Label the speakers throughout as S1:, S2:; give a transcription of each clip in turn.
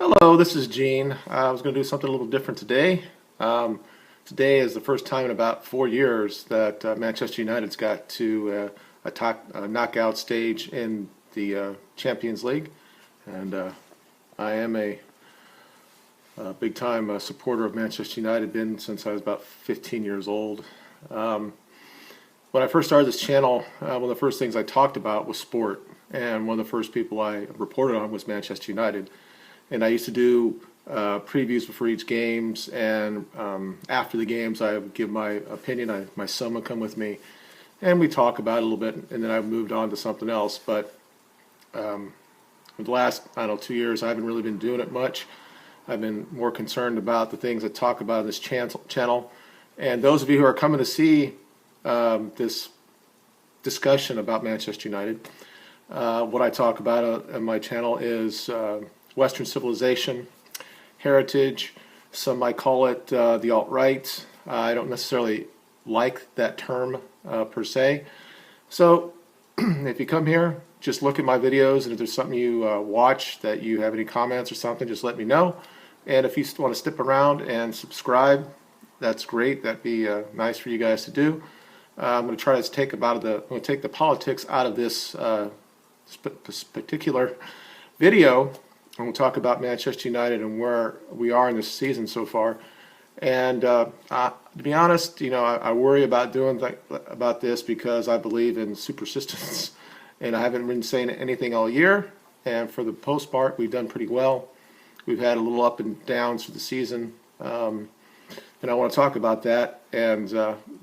S1: Hello, this is Gene. I was going to do something a little different today. Um, Today is the first time in about 4 years that Manchester United's got to a knockout stage in the Champions League, and I am a big-time supporter of Manchester United. Been since I was about 15 years old. Um, when I first started this channel, one of the first things I talked about was sport, and one of the first people I reported on was Manchester United. And I used to do previews before each games, and after the games, I would give my opinion. My son would come with me, and we talk about it a little bit, and then I moved on to something else. But for the last, I don't know, 2 years, I haven't really been doing it much. I've been more concerned about the things I talk about in this channel. And those of you who are coming to see this discussion about Manchester United, what I talk about on my channel is Western civilization, heritage. Some might call it the alt-right. I don't necessarily like that term per se. So if you come here, just look at my videos, and if there's something you watch that you have any comments or something, just let me know. And if you want to stick around and subscribe, that's great. That'd be nice for you guys to do. I'm going to try to take the politics out of this particular video, and we'll talk about Manchester United and where we are in this season so far. And to be honest, I worry about doing about this because I believe in superstitions, and I haven't been saying anything all year. And for the most part, we've done pretty well. We've had a little up and downs through the season, and I want to talk about that. And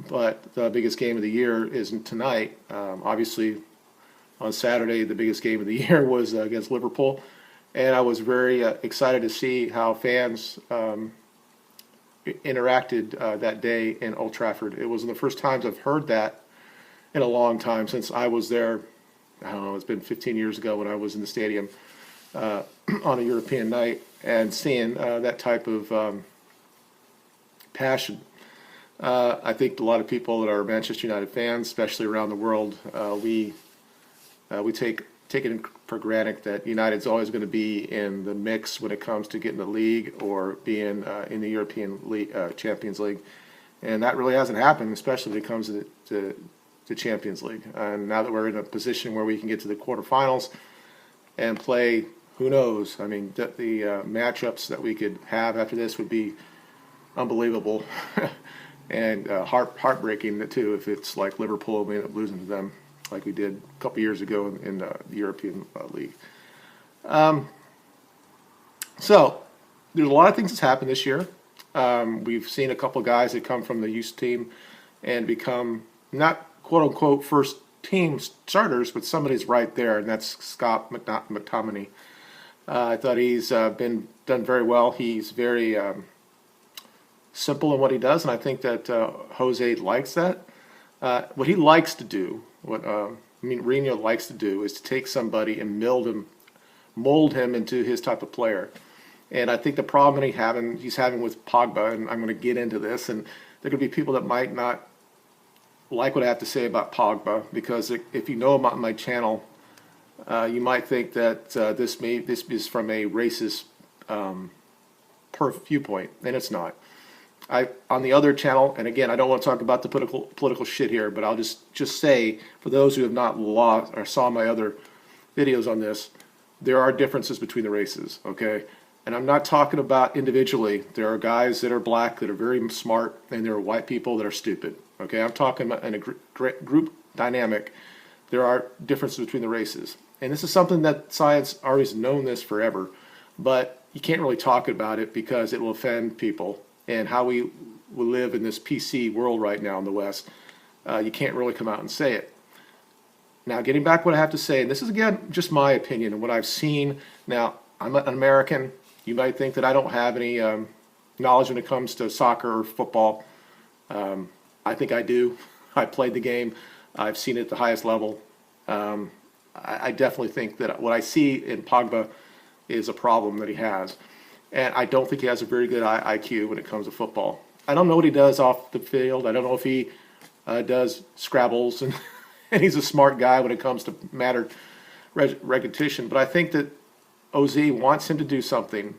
S1: but the biggest game of the year isn't tonight. Obviously, on Saturday, the biggest game of the year was against Liverpool. And I was very excited to see how fans interacted that day in Old Trafford. It was one of the first times I've heard that in a long time since I was there. I don't know, it's been 15 years ago when I was in the stadium on a European night, and seeing that type of passion. I think a lot of people that are Manchester United fans, especially around the world, we take it for granted that United's always going to be in the mix when it comes to getting the league or being in the European League, Champions League, and that really hasn't happened, especially when it comes to the Champions League. And now that we're in a position where we can get to the quarterfinals and play, who knows? I mean, the matchups that we could have after this would be unbelievable and heartbreaking too if it's like Liverpool and we end up losing to them, like we did a couple years ago in the European League. So there's a lot of things that's happened this year. We've seen a couple of guys that come from the youth team and become not quote-unquote first team starters, but somebody's right there, and that's Scott McTominay. I thought he's been done very well. He's very simple in what he does, and I think that Jose likes that. What he likes to do, what Mourinho likes to do, is to take somebody and mold him into his type of player. And I think the problem that he's having with Pogba, and I'm going to get into this, and there could be people that might not like what I have to say about Pogba, because if you know about my channel, you might think that this is from a racist viewpoint, and it's not. On the other channel, and again, I don't want to talk about the political shit here, but I'll just say, for those who have not lost or saw my other videos on this, there are differences between the races, okay? And I'm not talking about individually. There are guys that are black that are very smart, and there are white people that are stupid, okay? I'm talking about in a group dynamic. There are differences between the races. And this is something that science always known this forever, but you can't really talk about it because it will offend people. And how we live in this PC world right now in the West, you can't really come out and say it. Now, getting back to what I have to say, and this is, again, just my opinion and what I've seen. Now, I'm an American. You might think that I don't have any knowledge when it comes to soccer or football. I think I do. I played the game. I've seen it at the highest level. I definitely think that what I see in Pogba is a problem that he has. And I don't think he has a very good IQ when it comes to football. I don't know what he does off the field. I don't know if he does Scrabbles, and, and he's a smart guy when it comes to repetition. But I think that OZ wants him to do something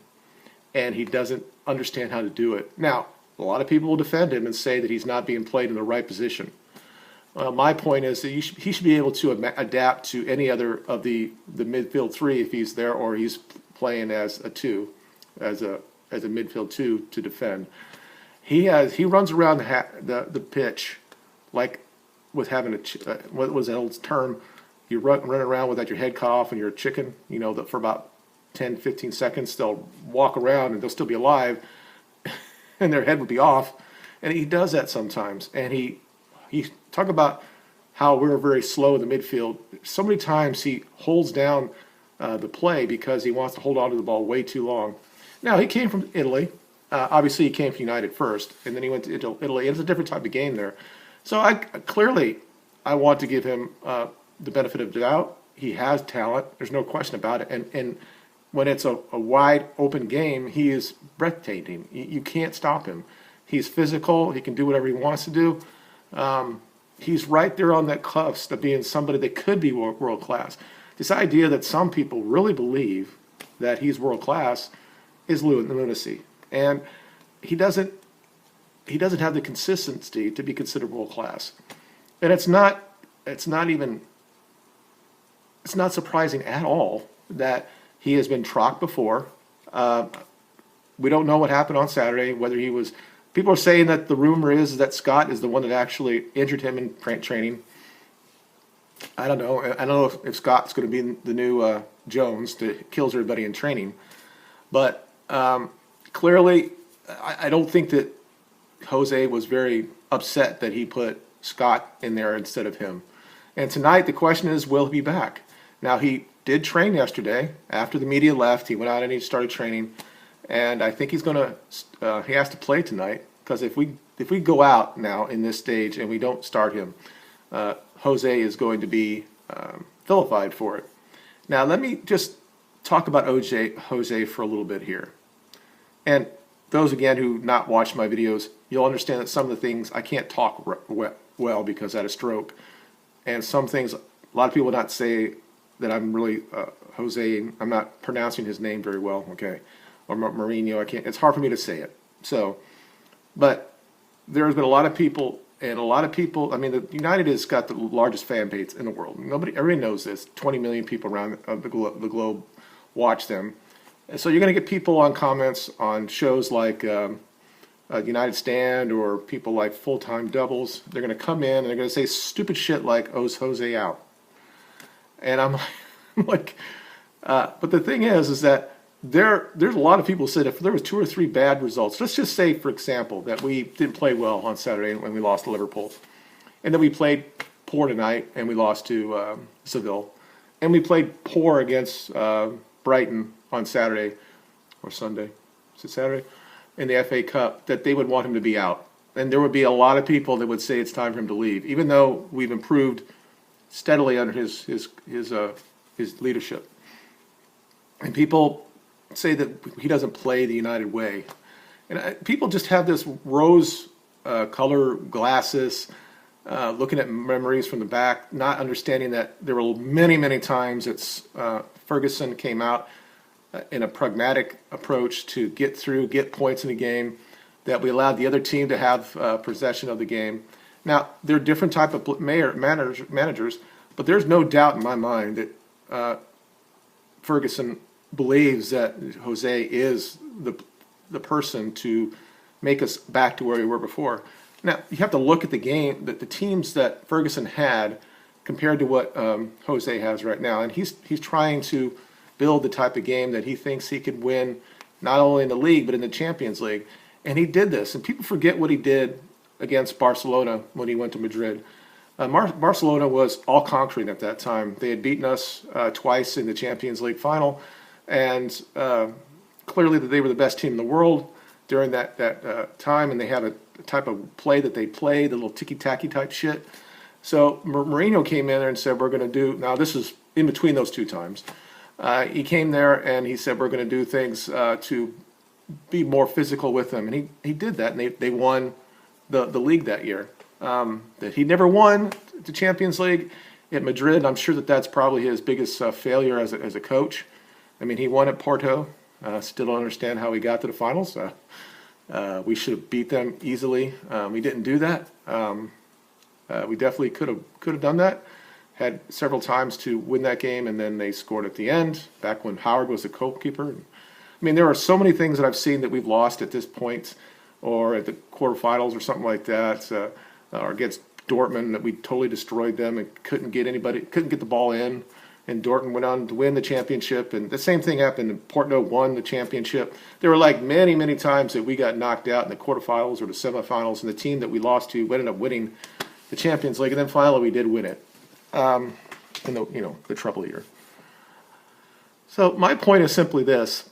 S1: and he doesn't understand how to do it. Now, a lot of people will defend him and say that he's not being played in the right position. My point is that he should be able to adapt to any other of the midfield three if he's there, or he's playing as a two, as a midfield two to defend. He runs around the pitch like with having what was that old term? You run around without your head cut off and you're a chicken. You know that for about 10, 15 seconds they'll walk around and they'll still be alive, and their head would be off. And he does that sometimes. And he talk about how we're very slow in the midfield. So many times he holds down the play because he wants to hold on to the ball way too long. Now, he came from Italy. Obviously, he came from United first, and then he went to Italy. It's a different type of game there. So I want to give him the benefit of the doubt. He has talent. There's no question about it. And when it's a wide open game, he is breathtaking. You can't stop him. He's physical. He can do whatever he wants to do. He's right there on that cusp of being somebody that could be world class. This idea that some people really believe that he's world class is lunacy, and he doesn't have the consistency to be considered world class. And it's not surprising at all that he has been trocked before. We don't know what happened on Saturday, whether he was. People are saying that the rumor is that Scott is the one that actually injured him in training. I don't know. I don't know if Scott's going to be the new Jones that kills everybody in training. But clearly, I don't think that Jose was very upset that he put Scott in there instead of him. And tonight, the question is, will he be back? Now, he did train yesterday. After the media left, he went out and he started training. And I think he's going to. He has to play tonight, because if we go out now in this stage and we don't start him, Jose is going to be vilified for it. Now let me just talk about Jose for a little bit here. And those again who not watched my videos, you'll understand that some of the things I can't talk well because I had a stroke, and some things a lot of people will not say that I'm really Jose. I'm not pronouncing his name very well. Okay. Or Mourinho, I can't. It's hard for me to say it. So, but there's been a lot of people, and a lot of people. I mean, the United has got the largest fan base in the world. Everybody knows this. 20 million people around the globe watch them, and so you're going to get people on comments on shows like United Stand or people like Full Time Doubles. They're going to come in and they're going to say stupid shit like "Oh's Jose out," and I'm like, but the thing is that. There's a lot of people who said if there was 2 or 3 bad results, let's just say, for example, that we didn't play well on Saturday when we lost to Liverpool, and then we played poor tonight and we lost to Seville, and we played poor against Brighton on Saturday or Sunday, is it Saturday, in the FA Cup, that they would want him to be out. And there would be a lot of people that would say it's time for him to leave, even though we've improved steadily under his leadership. And people say that he doesn't play the United way. And people just have this rose color glasses, looking at memories from the back, not understanding that there were many, many times that Ferguson came out in a pragmatic approach to get points in the game, that we allowed the other team to have possession of the game. Now, they're different type of managers, but there's no doubt in my mind that Ferguson believes that Jose is the person to make us back to where we were before. Now, you have to look at the game, the teams that Ferguson had compared to what Jose has right now. And he's trying to build the type of game that he thinks he could win, not only in the league, but in the Champions League. And he did this. And people forget what he did against Barcelona when he went to Madrid. Barcelona was all-conquering at that time. They had beaten us twice in the Champions League final. And clearly that they were the best team in the world during that time, and they had a type of play that they played, the little ticky-tacky type shit. So Mourinho came in there and said, we're going to do, now this is in between those 2 times, he came there and he said, we're going to do things to be more physical with them. And he did that, and they won the league that year. That he never won the Champions League at Madrid. I'm sure that's probably his biggest failure as a coach. I mean, he won at Porto, Still don't understand how we got to the finals. We should have beat them easily. We didn't do that. We definitely could have done that. Had several times to win that game, and then they scored at the end, back when Howard was the goalkeeper. I mean, there are so many things that I've seen that we've lost at this point, or at the quarterfinals or something like that, or against Dortmund, that we totally destroyed them and couldn't get the ball in. And Dortmund went on to win the championship, and the same thing happened. Porto won the championship. There were like many, many times that we got knocked out in the quarterfinals or the semifinals, and the team that we lost to ended up winning the Champions League, and then finally we did win it. In the treble year. So my point is simply this: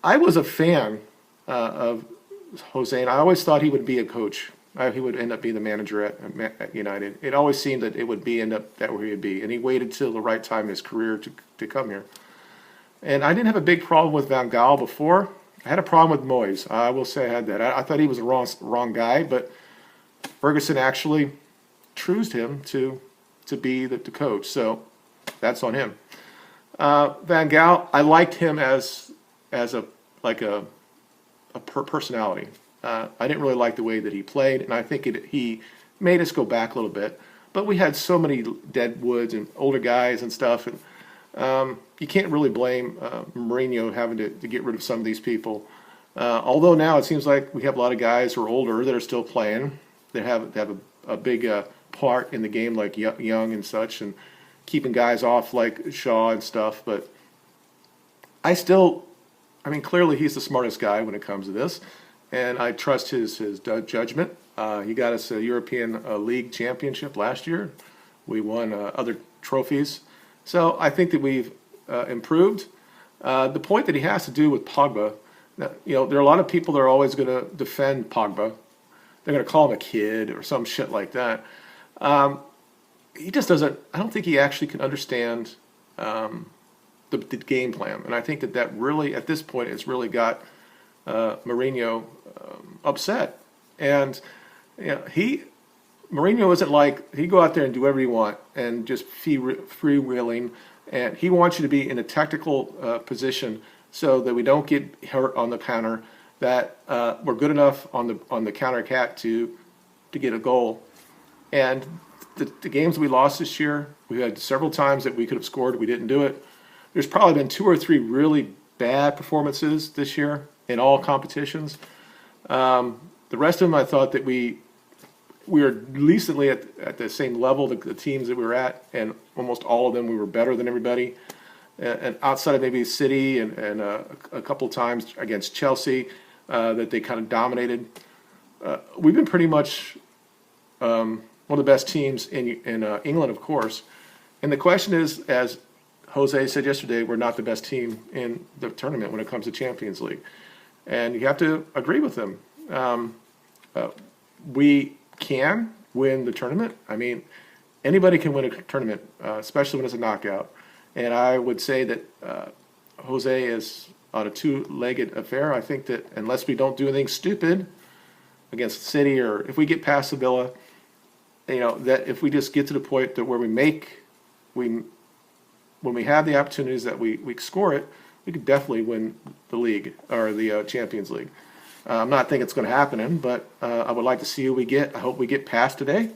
S1: I was a fan of Jose, and I always thought he would be a coach. He would end up being the manager at United. It always seemed that it would end up that where he would be, and he waited till the right time in his career to come here. And I didn't have a big problem with Van Gaal before. I had a problem with Moyes. I will say I had that. I thought he was the wrong guy, but Ferguson actually choosed him to be the coach, so that's on him. Van Gaal, I liked him as a personality. I didn't really like the way that he played, and I think he made us go back a little bit. But we had so many dead woods and older guys and stuff, and you can't really blame Mourinho having to get rid of some of these people. Although now it seems like we have a lot of guys who are older that are still playing. They have a big part in the game, like Young and such, and keeping guys off like Shaw and stuff. But clearly he's the smartest guy when it comes to this, and I trust his judgment. He got us a European League championship last year. We won other trophies. So I think that we've improved. The point that he has to do with Pogba, there are a lot of people that are always going to defend Pogba. They're going to call him a kid or some shit like that. He just doesn't. I don't think he actually can understand the game plan, and I think that really, at this point, it's really got Mourinho upset. And Mourinho isn't like he go out there and do whatever you want and just freewheeling, and he wants you to be in a tactical position so that we don't get hurt on the counter, that we're good enough on the counter attack to get a goal. And the games we lost this year, we had several times that we could have scored. We didn't do it. There's probably been 2 or 3 really bad performances this year in all competitions. The rest of them, I thought that we were recently at the same level, the teams that we were at, and almost all of them we were better than everybody. And outside of maybe City and a couple of times against Chelsea that they kind of dominated, we've been pretty much one of the best teams in England, of course. And the question is, as Jose said yesterday, we're not the best team in the tournament when it comes to Champions League. And you have to agree with him. We can win the tournament. I mean, anybody can win a tournament, especially when it's a knockout. And I would say that Jose is on a 2-legged affair. I think that unless we don't do anything stupid against City, or if we get past Sevilla, that if we just get to the point that where when we have the opportunities that we score it, we could definitely win the league or the Champions League. I'm not thinking it's going to happen, but I would like to see who we get. I hope we get past today,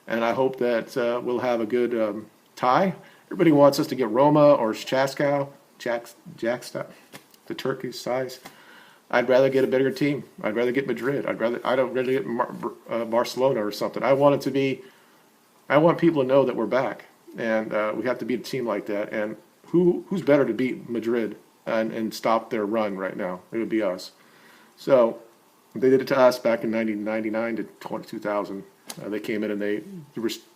S1: and I hope that we'll have a good tie. Everybody wants us to get Roma or Jackstow, the Turkish size. I'd rather get a bigger team. I'd rather get Madrid. I'd rather get Barcelona or something. I want people to know that we're back, and we have to beat a team like that. And who's better to beat Madrid and stop their run right now? It would be us. So they did it to us back in 1999 to 2000. They came in and they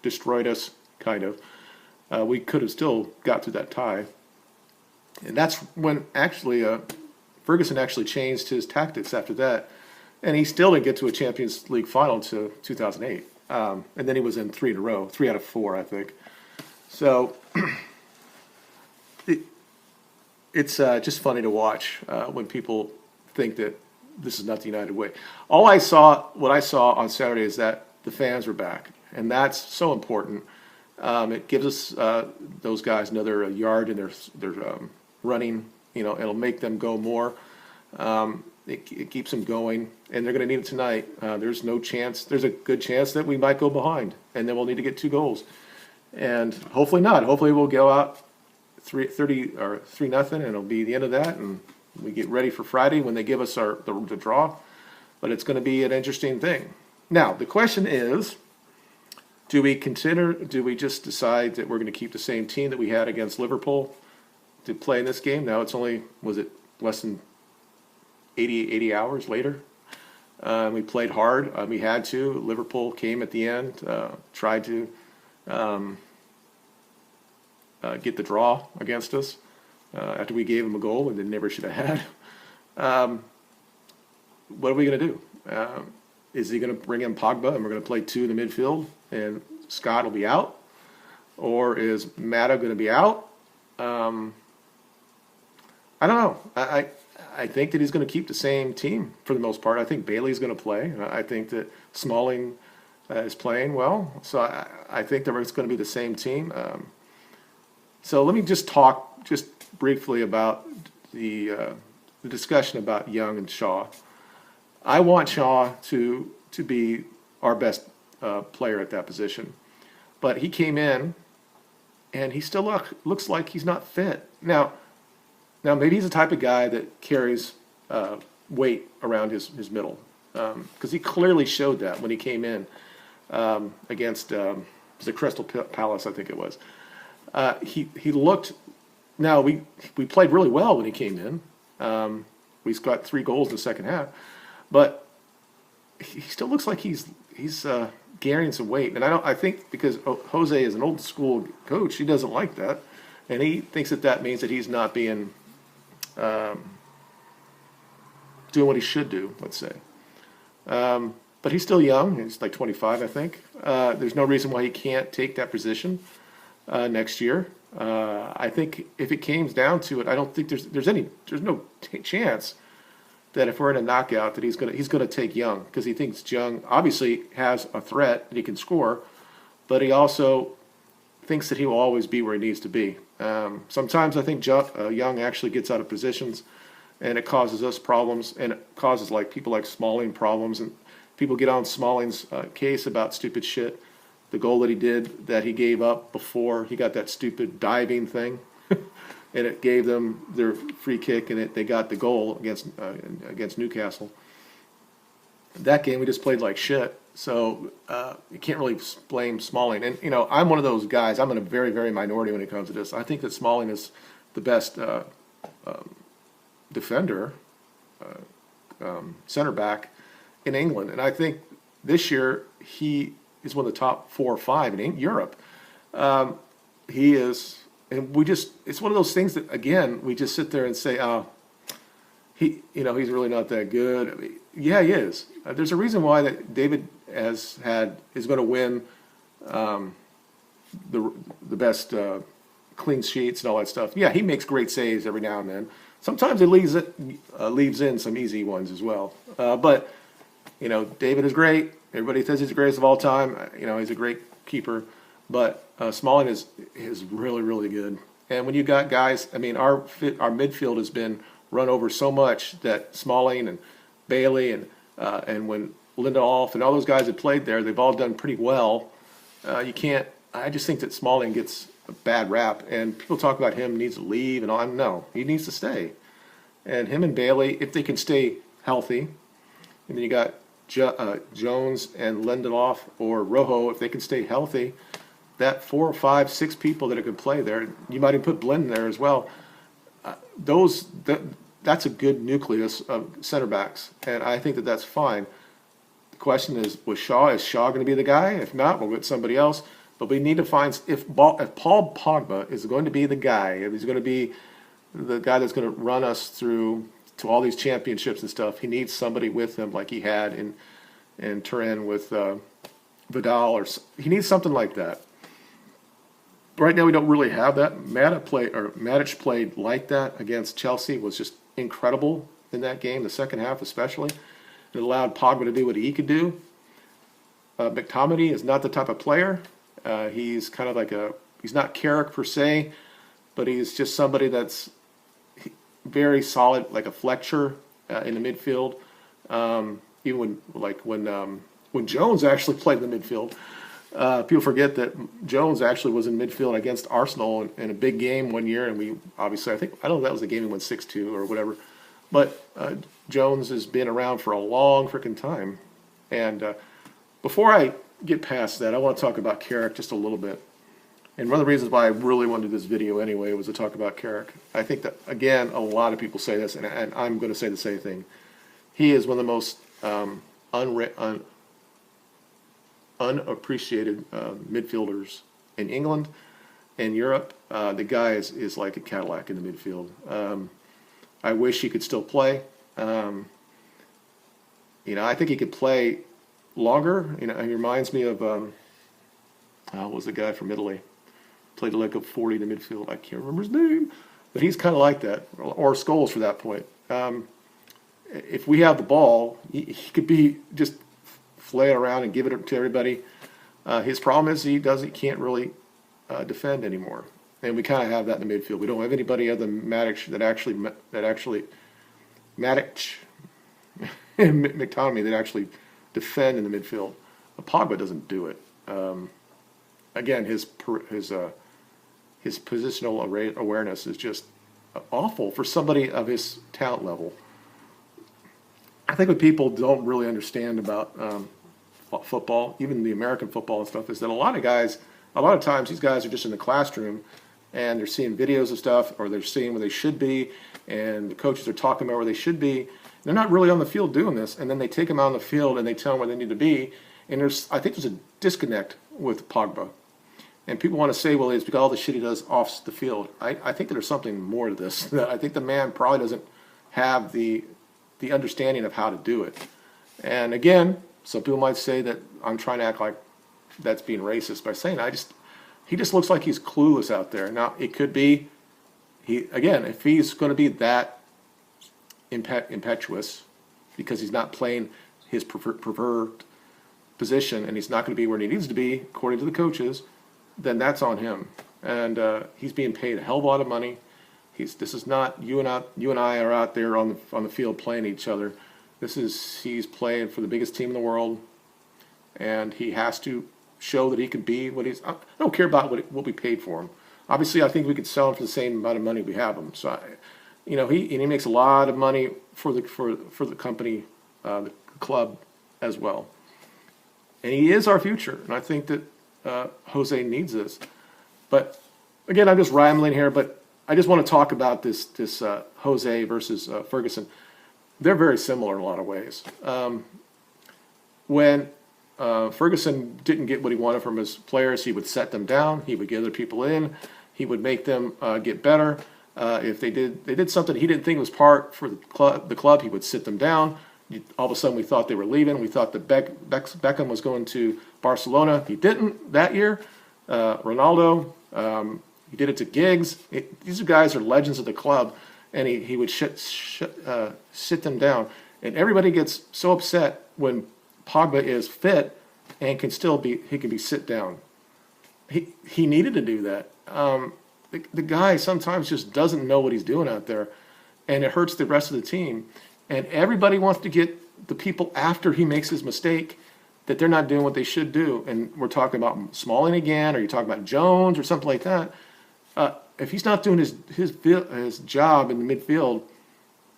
S1: destroyed us, kind of. We could have still got to that tie. And that's when actually Ferguson actually changed his tactics after that. And he still didn't get to a Champions League final until 2008. And then he was in 3 in a row, 3 out of 4, I think. So it's just funny to watch when people think that this is not the United way. What I saw on Saturday is that the fans were back, and that's so important. It gives us those guys another yard in their running it'll make them go more. It keeps them going, and they're going to need it tonight. There's a good chance that we might go behind, and then we'll need to get 2 goals. And hopefully not. Hopefully we'll go out 3-0 or 3-0, and it'll be the end of that, and we get ready for Friday when they give us the draw. But it's going to be an interesting thing. Now, the question is, do we just decide that we're going to keep the same team that we had against Liverpool to play in this game? Now it's only, was it less than 80 hours later? We played hard. We had to. Liverpool came at the end, tried to get the draw against us after we gave them a goal and they never should have had. What are we going to do? Is he going to bring in Pogba and we're going to play 2 in the midfield and Scott will be out? Or is Mata going to be out? I don't know. I think that he's going to keep the same team for the most part. I think Bailey's going to play. I think that Smalling is playing well. So I think that it's going to be the same team. So let me just talk just briefly about the discussion about Young and Shaw. I want Shaw to be our best player at that position. But he came in, and he still looks like he's not fit. Now maybe he's the type of guy that carries weight around his middle, because he clearly showed that when he came in against the Crystal Palace, I think it was. He looked. Now we played really well when he came in. We got 3 goals in the second half, but he still looks like he's carrying some weight. And I think because Jose is an old school coach, he doesn't like that, and he thinks that means that he's not being doing what he should do, let's say. But he's still young. He's like 25, I think. There's no reason why he can't take that position next year. I think if it came down to it, I don't think there's no chance that if we're in a knockout that he's gonna take Young, because he thinks Young obviously has a threat that he can score, but he also thinks that he will always be where he needs to be. Sometimes I think Young actually gets out of positions, and it causes us problems, and it causes people like Smalling problems, and people get on Smalling's case about stupid shit. The goal that he gave up before he got that stupid diving thing, and it gave them their free kick, and they got the goal against Newcastle. That game we just played like shit. So you can't really blame Smalling. And, I'm one of those guys. I'm in a very, very minority when it comes to this. I think that Smalling is the best defender, center back in England. And I think this year he is one of the top 4 or 5 in Europe. He is, and it's one of those things that, again, we just sit there and say, he's really not that good. I mean, yeah, he is. There's a reason why that David is going to win the best clean sheets and all that stuff. Yeah, he makes great saves every now and then. Sometimes he leaves in some easy ones as well. But David is great. Everybody says he's the greatest of all time. He's a great keeper. But Smalling is really, really good. And when you got guys, I mean, our midfield has been run over so much that Smalling and Bailey and when Lindelof and all those guys that played there, they've all done pretty well. I just think that Smalling gets a bad rap, and people talk about him needs to leave and all. No, he needs to stay. And him and Bailey, if they can stay healthy, and then you got Jones and Lindelof or Rojo, if they can stay healthy, that 4 or 5, 6 people that could play there, you might even put Blinn there as well. That's a good nucleus of center backs, and I think that that's fine. The question is Shaw going to be the guy? If not, we'll get somebody else. But we need to find if Paul Pogba is going to be the guy, if he's going to be the guy that's going to run us through to all these championships and stuff, he needs somebody with him like he had in Turin with Vidal, or he needs something like that. Right now we don't really have that. Matic played like that against Chelsea, was just incredible in that game, the second half especially. It allowed Pogba to do what he could do. McTominay is not the type of player. He's kind of like he's not Carrick per se, but he's just somebody that's, very solid, like a Fletcher in the midfield. Even when Jones actually played in the midfield, people forget that Jones actually was in midfield against Arsenal in a big game one year, and we obviously I don't know if that was the game we won 6-2 or whatever, but Jones has been around for a long freaking time. And before I get past that, I want to talk about Carrick just a little bit. And one of the reasons why I really wanted to do this video anyway was to talk about Carrick. I think that, again, a lot of people say this, and I'm going to say the same thing. He is one of the most unappreciated midfielders in England and Europe. The guy is like a Cadillac in the midfield. I wish he could still play. I think he could play longer. He reminds me of what was the guy from Italy? Played like a 40 in the midfield. I can't remember his name, but he's kind of like that, or Scholes for that point. If we have the ball, he could be just flail around and give it to everybody. His problem is he can't really defend anymore, and we kind of have that in the midfield. We don't have anybody other than Matic that actually Matic and McTominay that actually defend in the midfield. Pogba doesn't do it. Again, his positional awareness is just awful for somebody of his talent level. I think what people don't really understand about football, even the American football and stuff, is that a lot of times these guys are just in the classroom and they're seeing videos of stuff, or they're seeing where they should be, and the coaches are talking about where they should be. They're not really on the field doing this, and then they take them out on the field and they tell them where they need to be. And I think there's a disconnect with Pogba. And people want to say, well, it's because all the shit he does off the field. I think there's something more to this. I think the man probably doesn't have the understanding of how to do it. And again, some people might say that I'm trying to act like that's being racist by saying he just looks like he's clueless out there. Now, it could be, if he's going to be that impetuous because he's not playing his preferred position and he's not going to be where he needs to be, according to the coaches, then that's on him. And he's being paid a hell of a lot of money. This is not you and I are out there on the field playing each other. He's playing for the biggest team in the world, and he has to show that he can be what he's. I don't care about what we paid for him. Obviously, I think we could sell him for the same amount of money we have him. So, he makes a lot of money for the company, the club as well, and he is our future. And I think that Jose needs this. But again, I'm just rambling here. But I just want to talk about this Jose versus Ferguson. They're very similar in a lot of ways. When Ferguson didn't get what he wanted from his players, he would set them down. He would get other people in. He would make them get better. If they did something he didn't think was part for the club, he would sit them down. All of a sudden, we thought they were leaving. We thought that Beckham was going to Barcelona. He didn't that year. Ronaldo, he did it to Giggs. These guys are legends of the club, and he would sit them down. And everybody gets so upset when Pogba is fit and can be sit down. He needed to do that. The guy sometimes just doesn't know what he's doing out there, and it hurts the rest of the team. And everybody wants to get the people after he makes his mistake that they're not doing what they should do. And we're talking about Smalling again, or you're talking about Jones or something like that. If he's not doing his job in the midfield,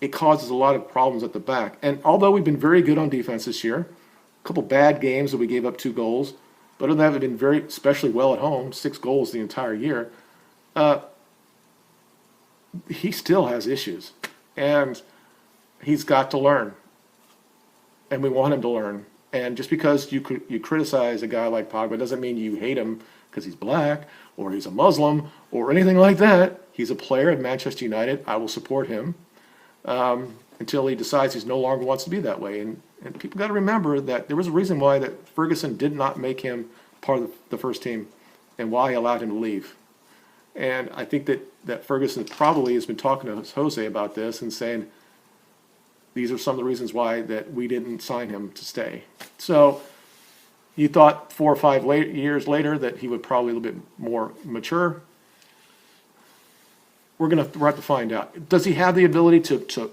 S1: it causes a lot of problems at the back. And although we've been very good on defense this year, a couple bad games that we gave up 2 goals, but other than that, we've been especially well at home, 6 goals the entire year. He still has issues, and he's got to learn, and we want him to learn. And just because you criticize a guy like Pogba doesn't mean you hate him because he's black or he's a Muslim or anything like that. He's a player at Manchester United. I will support him until he decides he no longer wants to be that way. And people got to remember that there was a reason why that Ferguson did not make him part of the first team and why he allowed him to leave. And I think that Ferguson probably has been talking to Jose about this and saying, these are some of the reasons why that we didn't sign him to stay. So you thought 4 or 5 years later that he would probably be a little bit more mature. we're going to have to find out. Does he have the ability to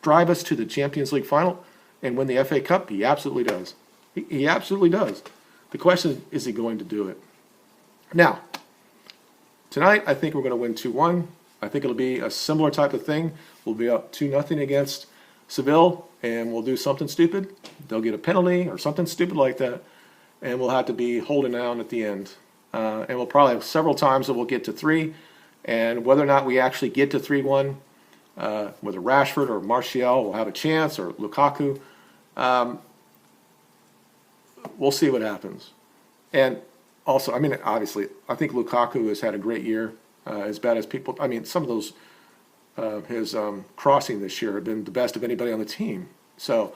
S1: drive us to the Champions League final and win the FA Cup? He absolutely does. He absolutely does. The question is he going to do it? Now, tonight I think we're going to win 2-1. I think it'll be a similar type of thing. We'll be up 2-0 against Seville, and we'll do something stupid. They'll get a penalty or something stupid like that, and we'll have to be holding down at the end. And we'll probably have several times that we'll get to 3, and whether or not we actually get to 3-1, whether Rashford or Martial will have a chance, or Lukaku, we'll see what happens. And also, I mean, obviously, I think Lukaku has had a great year, as bad as people. I mean, some of those his crossing this year have been the best of anybody on the team. So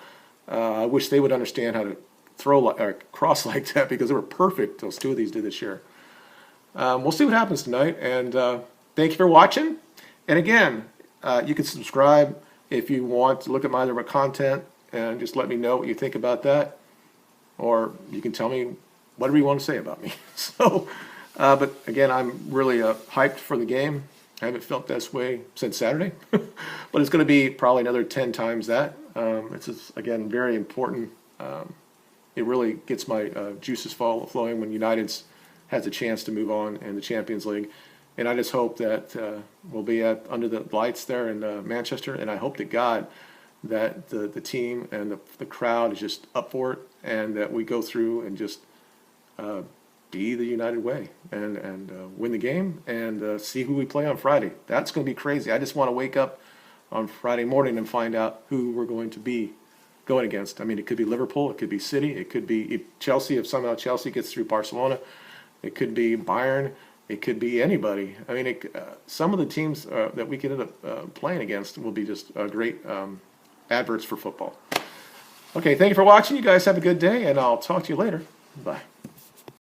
S1: I wish they would understand how to throw or cross like that, because they were perfect. Those two of these did this year. We'll see what happens tonight, and thank you for watching. And again, you can subscribe if you want to look at my other content, and just let me know what you think about that, or you can tell me whatever you want to say about me. So, but again, I'm really hyped for the game. I haven't felt this way since Saturday, but it's going to be probably another 10 times that. It's just, again, very important. It really gets my juices flowing when United has a chance to move on in the Champions League. And I just hope that we'll be under the lights there in Manchester, and I hope to God that the team and the crowd is just up for it, and that we go through and just be the United way and win the game, and see who we play on Friday. That's going to be crazy. I just want to wake up on Friday morning and find out who we're going to be going against. I mean, it could be Liverpool, it could be City, it could be Chelsea if somehow Chelsea gets through Barcelona, it could be Bayern, it could be anybody. I mean, some of the teams that we could end up playing against will be just great adverts for football. Okay, thank you for watching. You guys have a good day, and I'll talk to you later. Bye.